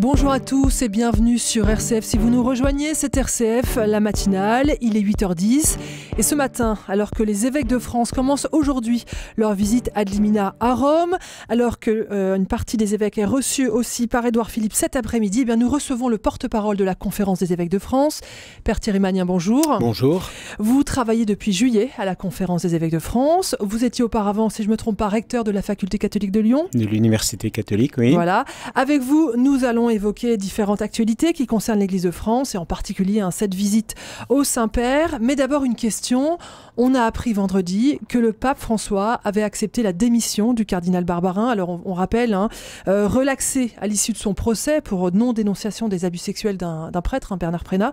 Bonjour à tous et bienvenue sur RCF. Si vous nous rejoignez, c'est RCF, la matinale, il est 8h10. Et ce matin, alors que les évêques de France commencent aujourd'hui leur visite ad limina à Rome, alors qu'une partie des évêques est reçue aussi par Édouard Philippe cet après-midi, eh bien nous recevons le porte-parole de la Conférence des évêques de France, Père Thierry Magnin, bonjour. Bonjour. Vous travaillez depuis juillet à la Conférence des évêques de France. Vous étiez auparavant, si je ne me trompe pas, recteur de la Faculté catholique de Lyon. De l'Université catholique, oui. Voilà. Avec vous, nous allons évoquer différentes actualités qui concernent l'Église de France et en particulier cette visite au Saint-Père. Mais d'abord une question. On a appris vendredi que le pape François avait accepté la démission du cardinal Barbarin. Alors on rappelle, relaxé à l'issue de son procès pour non-dénonciation des abus sexuels d'un prêtre, Bernard Prénat.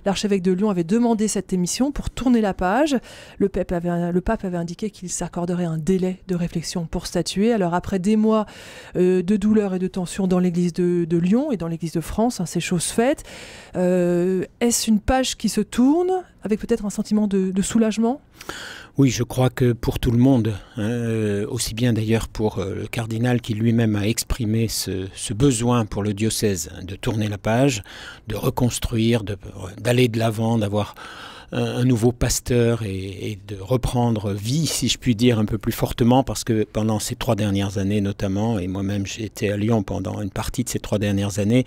L'archevêque de Lyon avait demandé cette démission pour tourner la page. Le pape avait indiqué qu'il s'accorderait un délai de réflexion pour statuer. Alors après des mois de douleur et de tension dans l'église de Lyon et dans l'église de France, c'est chose faite. Est-ce une page qui se tourne avec peut-être un sentiment de soulagement ? Oui, je crois que pour tout le monde, aussi bien d'ailleurs pour le cardinal qui lui-même a exprimé ce besoin pour le diocèse de tourner la page, de reconstruire, d'aller de l'avant, d'avoir un nouveau pasteur et de reprendre vie, si je puis dire, un peu plus fortement, parce que pendant ces 3 dernières années notamment, et moi-même j'ai été à Lyon pendant une partie de ces 3 dernières années,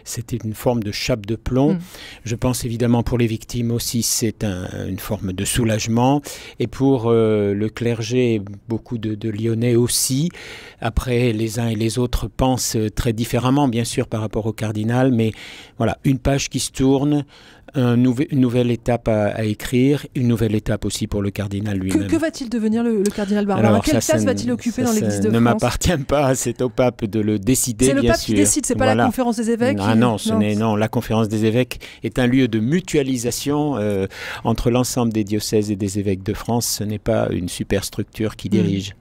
c'était une forme de chape de plomb. Je pense évidemment pour les victimes aussi, c'est une forme de soulagement, et pour le clergé, beaucoup de Lyonnais aussi. Après, les uns et les autres pensent très différemment, bien sûr, par rapport au cardinal, mais voilà, une page qui se tourne, une nouvelle étape à écrire, une nouvelle étape aussi pour le cardinal lui-même. Que va-t-il devenir le cardinal Barbarin? Quelle place va-t-il occuper dans l'Église de France? Ça ne m'appartient pas, c'est au pape de le décider, bien sûr. C'est le pape qui décide, c'est pas la conférence des évêques? Non, la conférence des évêques est un lieu de mutualisation entre l'ensemble des diocèses et des évêques de France. Ce n'est pas une superstructure qui dirige.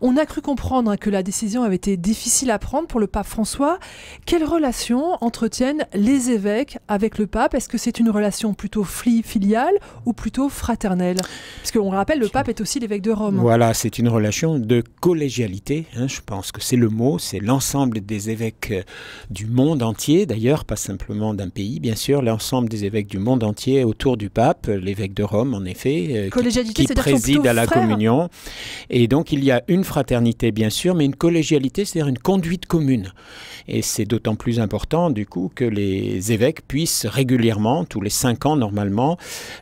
On a cru comprendre que la décision avait été difficile à prendre pour le pape François. Quelle relation entretiennent les évêques avec le pape? Est-ce que c'est une relation plutôt filiale ou plutôt fraternelle? Parce qu'on le rappelle, le pape est aussi l'évêque de Rome. Voilà, c'est une relation de collégialité. Je pense que c'est le mot. C'est l'ensemble des évêques du monde entier, d'ailleurs, pas simplement d'un pays, bien sûr. L'ensemble des évêques du monde entier autour du pape, l'évêque de Rome, en effet, qui préside à la communion. Et donc, il y a une fraternité, bien sûr, mais une collégialité, c'est-à-dire une conduite commune. Et c'est d'autant plus important, du coup, que les évêques puissent régulièrement, tous les 5 ans normalement,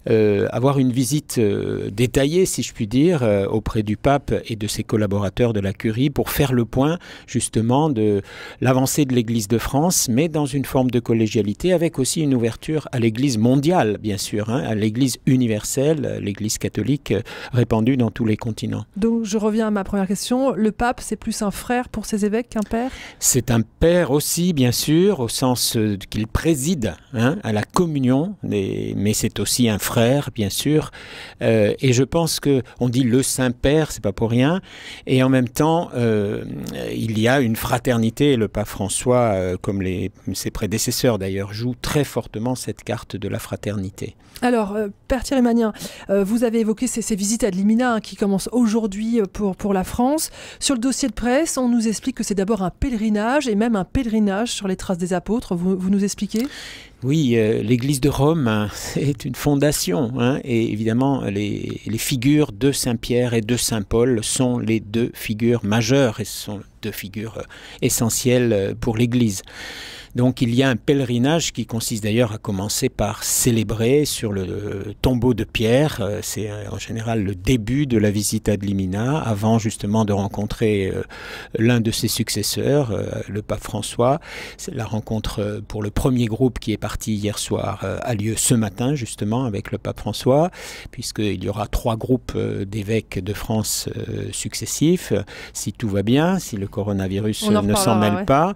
avoir une visite détaillée, si je puis dire, auprès du pape et de ses collaborateurs de la curie pour faire le point, justement, de l'avancée de l'Église de France, mais dans une forme de collégialité, avec aussi une ouverture à l'Église mondiale, bien sûr, à l'Église universelle, l'Église catholique répandue dans tous les continents. Donc, je reviens à ma première question. Le pape, c'est plus un frère pour ses évêques qu'un père? C'est un père aussi, bien sûr, au sens qu'il préside à la communion, mais c'est aussi un frère, bien sûr. Et je pense qu'on dit le Saint-Père, c'est pas pour rien. Et en même temps, il y a une fraternité. Le pape François, comme ses prédécesseurs d'ailleurs, joue très fortement cette carte de la fraternité. Alors, Père Thierry Magnin, vous avez évoqué ces visites ad limina qui commencent aujourd'hui pour la France. Sur le dossier de presse, on nous explique que c'est d'abord un pèlerinage et même un pèlerinage sur les traces des apôtres. Vous nous expliquez ? Oui, l'Église de Rome, c'est une fondation. Et évidemment, les figures de Saint-Pierre et de Saint-Paul sont les 2 figures majeures et ce sont 2 figures essentielles pour l'Église. Donc il y a un pèlerinage qui consiste d'ailleurs à commencer par célébrer sur le tombeau de Pierre. C'est en général le début de la visite ad limina, avant justement de rencontrer l'un de ses successeurs, le pape François. C'est la rencontre pour le premier groupe qui est parti hier soir a lieu ce matin justement avec le pape François, puisqu'il y aura 3 groupes d'évêques de France successifs, si tout va bien, si le coronavirus ne s'en mêle pas.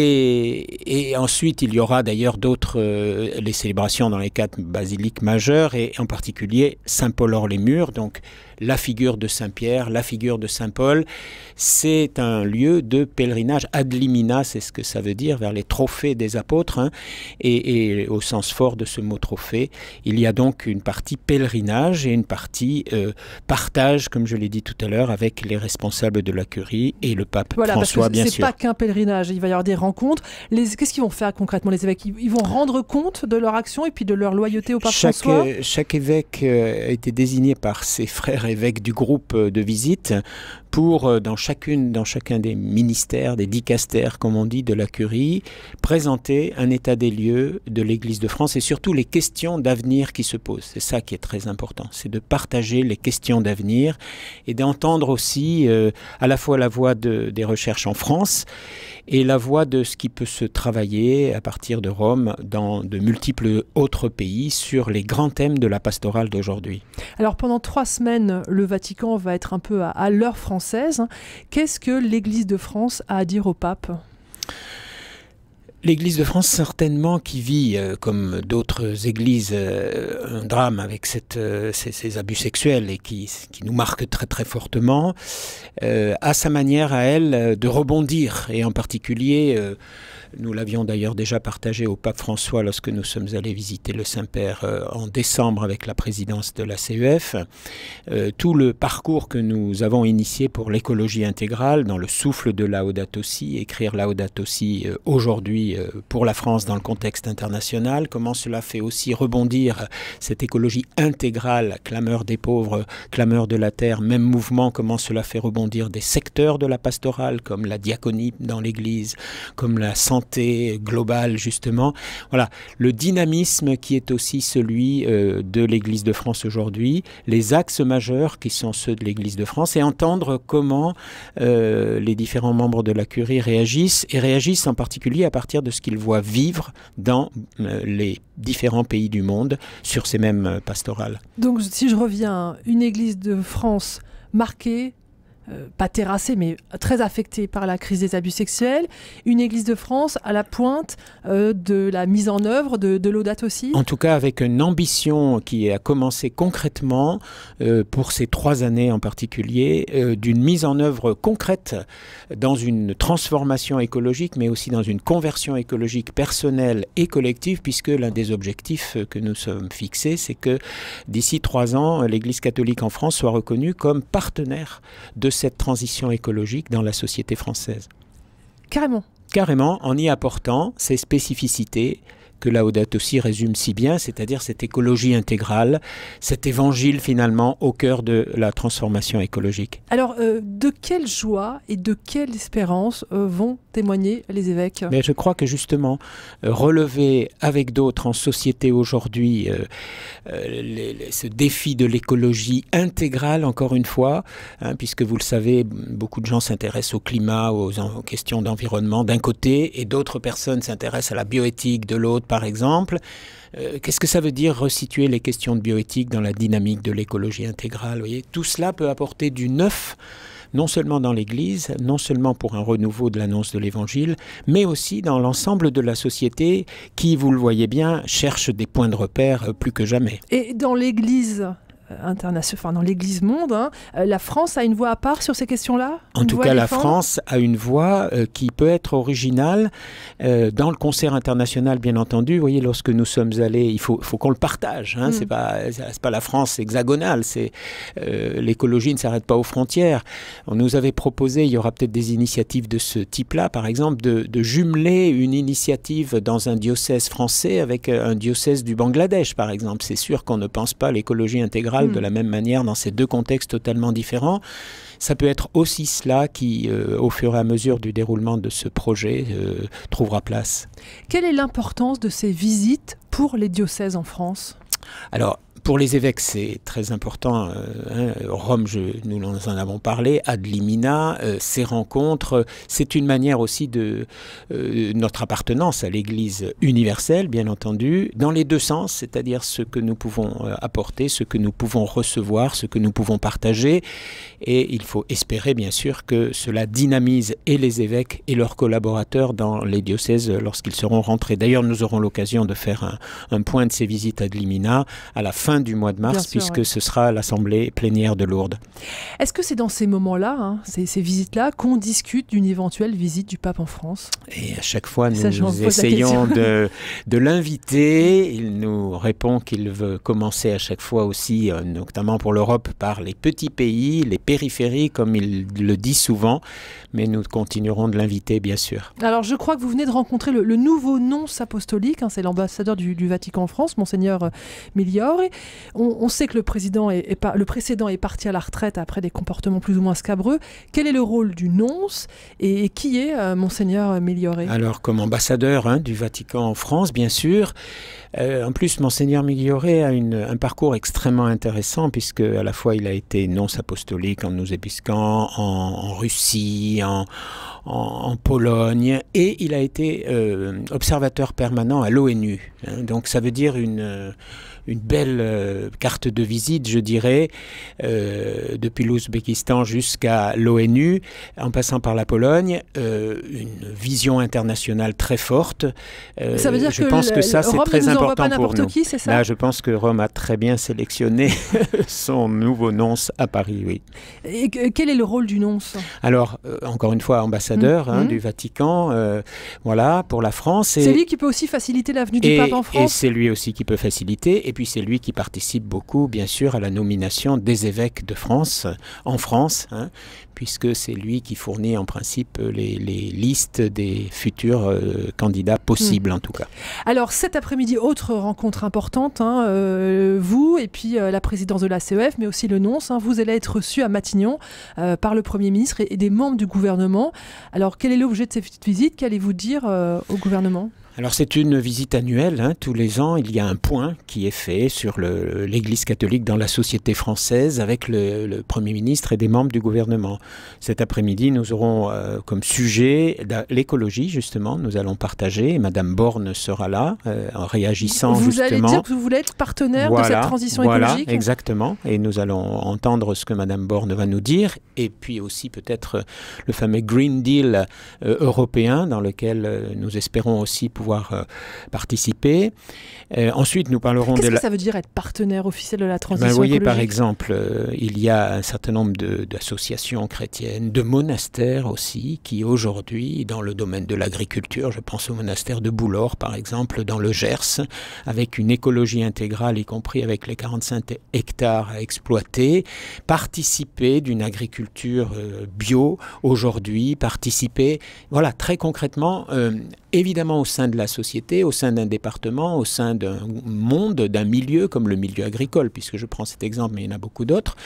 Et ensuite, il y aura d'ailleurs les célébrations dans les 4 basiliques majeures, et en particulier Saint-Paul-hors-les-Murs, donc la figure de Saint-Pierre, la figure de Saint-Paul. C'est un lieu de pèlerinage ad limina, c'est ce que ça veut dire, vers les trophées des apôtres. Et au sens fort de ce mot trophée, il y a donc une partie pèlerinage et une partie partage, comme je l'ai dit tout à l'heure, avec les responsables de la curie. curie et le pape François, bien sûr. C'est pas qu'un pèlerinage, il va y avoir des rencontres. Qu'est-ce qu'ils vont faire concrètement, les évêques? Ils vont rendre compte de leur action et puis de leur loyauté au pape François? Chaque évêque a été désigné par ses frères évêques du groupe de visite pour, dans chacun des ministères, des dicastères, comme on dit, de la curie, présenter un état des lieux de l'Église de France et surtout les questions d'avenir qui se posent. C'est ça qui est très important, c'est de partager les questions d'avenir et d'entendre aussi à la fois la voix des recherches en France et la voix de ce qui peut se travailler à partir de Rome dans de multiples autres pays sur les grands thèmes de la pastorale d'aujourd'hui. Alors pendant 3 semaines, le Vatican va être un peu à l'heure française. Qu'est-ce que l'Église de France a à dire au pape ? L'Église de France, certainement, qui vit, comme d'autres églises, un drame avec ces abus sexuels et qui nous marque très très fortement, a sa manière à elle de rebondir. Et en particulier, nous l'avions d'ailleurs déjà partagé au pape François lorsque nous sommes allés visiter le Saint-Père en décembre avec la présidence de la CEF. Tout le parcours que nous avons initié pour l'écologie intégrale, dans le souffle de Laudato Si, écrire Laudato Si aujourd'hui pour la France dans le contexte international, comment cela fait aussi rebondir cette écologie intégrale, clameur des pauvres, clameur de la terre, même mouvement, comment cela fait rebondir des secteurs de la pastorale, comme la diaconie dans l'Église, comme la santé globale justement. Voilà, le dynamisme qui est aussi celui de l'Église de France aujourd'hui, les axes majeurs qui sont ceux de l'Église de France et entendre comment les différents membres de la curie réagissent et réagissent en particulier à partir de ce qu'ils voient vivre dans les différents pays du monde sur ces mêmes pastorales. Donc si je reviens, une Église de France marquée, pas terrassée, mais très affectée par la crise des abus sexuels, une Église de France à la pointe de la mise en œuvre de Laudato Si. En tout cas, avec une ambition qui a commencé concrètement pour ces 3 années en particulier, d'une mise en œuvre concrète dans une transformation écologique, mais aussi dans une conversion écologique personnelle et collective, puisque l'un des objectifs que nous sommes fixés, c'est que d'ici 3 ans, l'Église catholique en France soit reconnue comme partenaire de cette transition écologique dans la société française. Carrément. Carrément, en y apportant ces spécificités que Laudato Si résume si bien, c'est-à-dire cette écologie intégrale, cet évangile finalement au cœur de la transformation écologique. Alors, de quelle joie et de quelle espérance vont témoigner les évêques? Mais je crois que justement, relever avec d'autres en société aujourd'hui ce défi de l'écologie intégrale, encore une fois, puisque vous le savez, beaucoup de gens s'intéressent au climat, aux questions d'environnement d'un côté, et d'autres personnes s'intéressent à la bioéthique de l'autre, par exemple. Qu'est-ce que ça veut dire resituer les questions de bioéthique dans la dynamique de l'écologie intégrale? Vous voyez, tout cela peut apporter du neuf, non seulement dans l'Église, non seulement pour un renouveau de l'annonce de l'Évangile, mais aussi dans l'ensemble de la société qui, vous le voyez bien, cherche des points de repère plus que jamais. Et dans l'Église internationale, enfin dans l'Église monde, la France a une voix à part sur ces questions-là? En tout cas, la France a une voix qui peut être originale dans le concert international, bien entendu. Vous voyez, lorsque nous sommes allés, il faut qu'on le partage. C'est pas la France hexagonale. L'écologie ne s'arrête pas aux frontières. On nous avait proposé, il y aura peut-être des initiatives de ce type-là, par exemple, de jumeler une initiative dans un diocèse français avec un diocèse du Bangladesh, par exemple. C'est sûr qu'on ne pense pas l'écologie intégrale de la même manière dans ces 2 contextes totalement différents. Ça peut être aussi cela qui, au fur et à mesure du déroulement de ce projet, trouvera place. Quelle est l'importance de ces visites pour les diocèses en France? Alors, pour les évêques, c'est très important. Rome, nous en avons parlé, ad limina, ces rencontres, c'est une manière aussi de notre appartenance à l'Église universelle, bien entendu, dans les 2 sens, c'est-à-dire ce que nous pouvons apporter, ce que nous pouvons recevoir, ce que nous pouvons partager. Et il faut espérer, bien sûr, que cela dynamise et les évêques et leurs collaborateurs dans les diocèses lorsqu'ils seront rentrés. D'ailleurs, nous aurons l'occasion de faire un point de ces visites ad limina à la fin fin du mois de mars, puisque ce sera l'Assemblée plénière de Lourdes. Est-ce que c'est dans ces moments-là, ces visites-là, qu'on discute d'une éventuelle visite du pape en France? Et à chaque fois, nous essayons de l'inviter. Il nous répond qu'il veut commencer à chaque fois aussi, notamment pour l'Europe, par les petits pays, les périphéries, comme il le dit souvent. Mais nous continuerons de l'inviter, bien sûr. Alors, je crois que vous venez de rencontrer le nouveau nonce apostolique. C'est l'ambassadeur du Vatican en France, Monseigneur Migliore. On sait que le précédent est parti à la retraite après des comportements plus ou moins scabreux. Quel est le rôle du nonce et qui est Monseigneur Migliore? Alors, comme ambassadeur du Vatican en France, bien sûr. En plus, Monseigneur Migliore a un parcours extrêmement intéressant, puisque à la fois il a été nonce apostolique en Ouzbékistan, en Russie, en Pologne, et il a été observateur permanent à l'ONU. Donc ça veut dire une belle carte de visite, je dirais, depuis l'Ouzbékistan jusqu'à l'ONU, en passant par la Pologne, une vision internationale très forte. Ça veut dire je pense que ça, c'est très important pour nous. Qui, c'est ça? Là, je pense que Rome a très bien sélectionné son nouveau nonce à Paris, oui. Et quel est le rôle du nonce? Alors, encore une fois, ambassadeur du Vatican, voilà, pour la France. C'est lui qui peut aussi faciliter l'avenue du pape en France? Et c'est lui aussi qui peut faciliter. Et puis c'est lui qui participe beaucoup, bien sûr, à la nomination des évêques de France, en France, puisque c'est lui qui fournit en principe les listes des futurs candidats possibles, en tout cas. Alors cet après-midi, autre rencontre importante, vous et puis la présidence de la CEF, mais aussi le nonce, vous allez être reçu à Matignon par le Premier ministre et des membres du gouvernement. Alors quel est l'objet de cette visite? Qu'allez-vous dire au gouvernement? Alors c'est une visite annuelle, tous les ans il y a un point qui est fait sur l'Église catholique dans la société française avec le Premier ministre et des membres du gouvernement. Cet après-midi nous aurons comme sujet l'écologie justement, nous allons partager, et Madame Borne sera là en réagissant justement. Vous allez dire que vous voulez être partenaire de cette transition écologique? Voilà, exactement, et nous allons entendre ce que Madame Borne va nous dire, et puis aussi peut-être le fameux Green Deal européen dans lequel nous espérons aussi pouvoir participer. Ensuite, nous parlerons de... Qu'est-ce que ça veut dire être partenaire officiel de la transition vous voyez, écologique? par exemple, il y a un certain nombre d'associations chrétiennes, de monastères aussi, qui aujourd'hui, dans le domaine de l'agriculture, je pense au monastère de Boulor, par exemple, dans le Gers, avec une écologie intégrale, y compris avec les 45 hectares à exploiter, participer d'une agriculture bio aujourd'hui, participer, voilà, très concrètement, évidemment au sein de la société, au sein d'un département, au sein d'un monde, d'un milieu comme le milieu agricole, puisque je prends cet exemple, mais il y en a beaucoup d'autres,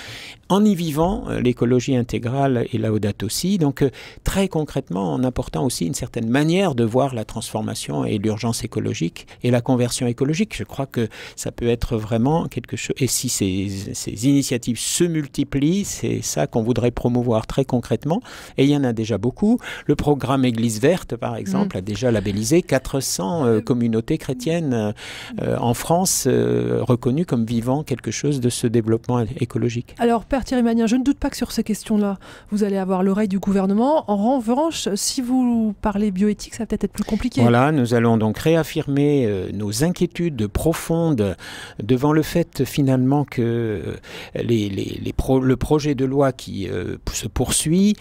en y vivant l'écologie intégrale et Laudato Si, donc très concrètement en apportant aussi une certaine manière de voir la transformation et l'urgence écologique et la conversion écologique. Je crois que ça peut être vraiment quelque chose, et si ces initiatives se multiplient, c'est ça qu'on voudrait promouvoir très concrètement, et il y en a déjà beaucoup. Le programme Église verte, par exemple, a déjà labellisé 400 communautés chrétiennes en France reconnues comme vivant quelque chose de ce développement écologique. Alors, Père Thierry Magnin, je ne doute pas que sur ces questions-là, vous allez avoir l'oreille du gouvernement. En revanche, si vous parlez bioéthique, ça va peut-être être plus compliqué. Voilà, nous allons donc réaffirmer nos inquiétudes profondes devant le fait finalement que le projet de loi qui se poursuit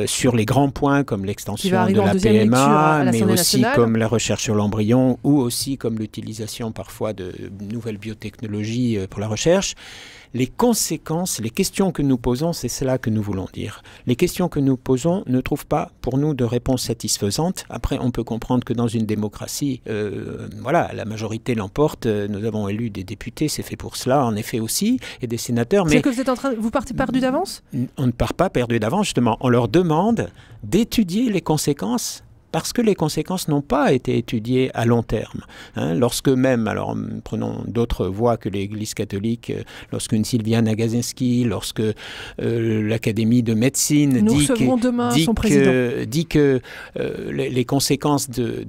sur les grands points comme l'extension de la PMA, mais aussi comme la recherche sur l'embryon ou aussi comme l'utilisation parfois de nouvelles biotechnologies pour la recherche. Les conséquences, les questions que nous posons, c'est cela que nous voulons dire. Les questions que nous posons ne trouvent pas pour nous de réponse satisfaisante. Après, on peut comprendre que dans une démocratie, voilà, la majorité l'emporte. Nous avons élu des députés, c'est fait pour cela, en effet aussi, et des sénateurs. C'est que vous partez perdu d'avance? On ne part pas perdu d'avance, justement. On leur demande d'étudier les conséquences parce que les conséquences n'ont pas été étudiées à long terme. Lorsque même, alors prenons d'autres voies que l'Église catholique, lorsqu'une Sylviane Agacinski, lorsque l'Académie de médecine dit que les conséquences de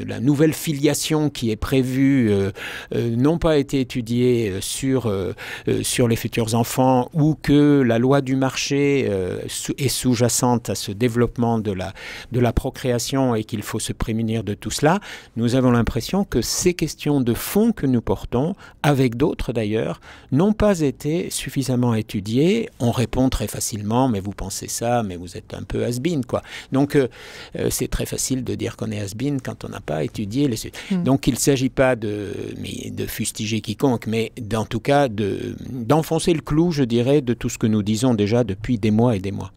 la nouvelle filiation qui est prévue n'ont pas été étudiées sur les futurs enfants, ou que la loi du marché est sous-jacente à ce développement de la procréation création et qu'il faut se prémunir de tout cela, nous avons l'impression que ces questions de fond que nous portons, avec d'autres d'ailleurs, n'ont pas été suffisamment étudiées. On répond très facilement, mais vous pensez ça, mais vous êtes un peu has-been, quoi. Donc c'est très facile de dire qu'on est has-been quand on n'a pas étudié les sujets. Donc il ne s'agit pas de fustiger quiconque, mais en tout cas d'enfoncer le clou, je dirais, de tout ce que nous disons déjà depuis des mois et des mois.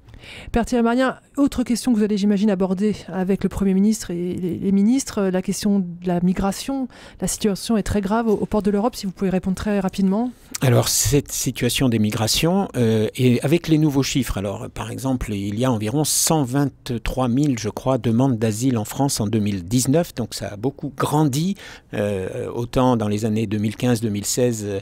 Père Thierry Marnien, autre question que vous allez, j'imagine, aborder avec le Premier ministre et les ministres, la question de la migration. La situation est très grave aux portes de l'Europe, si vous pouvez répondre très rapidement. Alors, cette situation des migrations, et avec les nouveaux chiffres, alors par exemple, il y a environ 123 000, je crois, demandes d'asile en France en 2019, donc ça a beaucoup grandi, autant dans les années 2015-2016,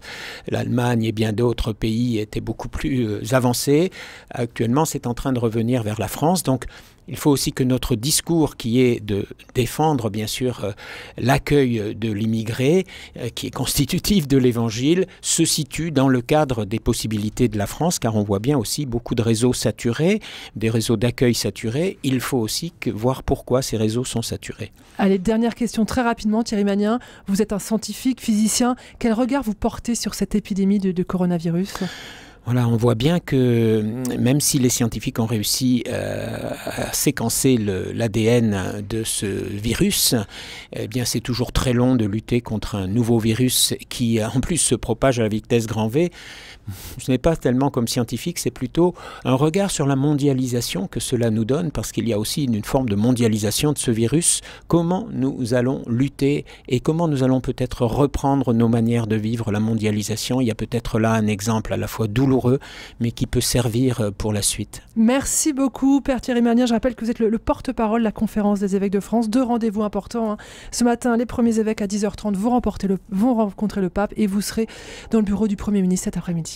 l'Allemagne et bien d'autres pays étaient beaucoup plus avancés. Actuellement, c'est en train de revenir vers la France. Donc, il faut aussi que notre discours, qui est de défendre, bien sûr, l'accueil de l'immigré, qui est constitutif de l'Évangile, se situe dans le cadre des possibilités de la France, car on voit bien aussi beaucoup de réseaux saturés, des réseaux d'accueil saturés. Il faut aussi voir pourquoi ces réseaux sont saturés. Allez, dernière question très rapidement, Thierry Marnien. Vous êtes un scientifique, physicien. Quel regard vous portez sur cette épidémie de coronavirus ? Voilà, on voit bien que même si les scientifiques ont réussi à séquencer l'ADN de ce virus, eh bien c'est toujours très long de lutter contre un nouveau virus qui en plus se propage à la vitesse grand V. Ce n'est pas tellement comme scientifique, c'est plutôt un regard sur la mondialisation que cela nous donne, parce qu'il y a aussi une forme de mondialisation de ce virus. Comment nous allons lutter et comment nous allons peut-être reprendre nos manières de vivre la mondialisation. Il y a peut-être là un exemple à la fois douloureux, mais qui peut servir pour la suite. Merci beaucoup, Père Thierry Marnien. Je rappelle que vous êtes le porte-parole de la Conférence des évêques de France. 2 rendez-vous importants. Ce matin, les premiers évêques à 10h30 vont rencontrer le pape et vous serez dans le bureau du Premier ministre cet après-midi.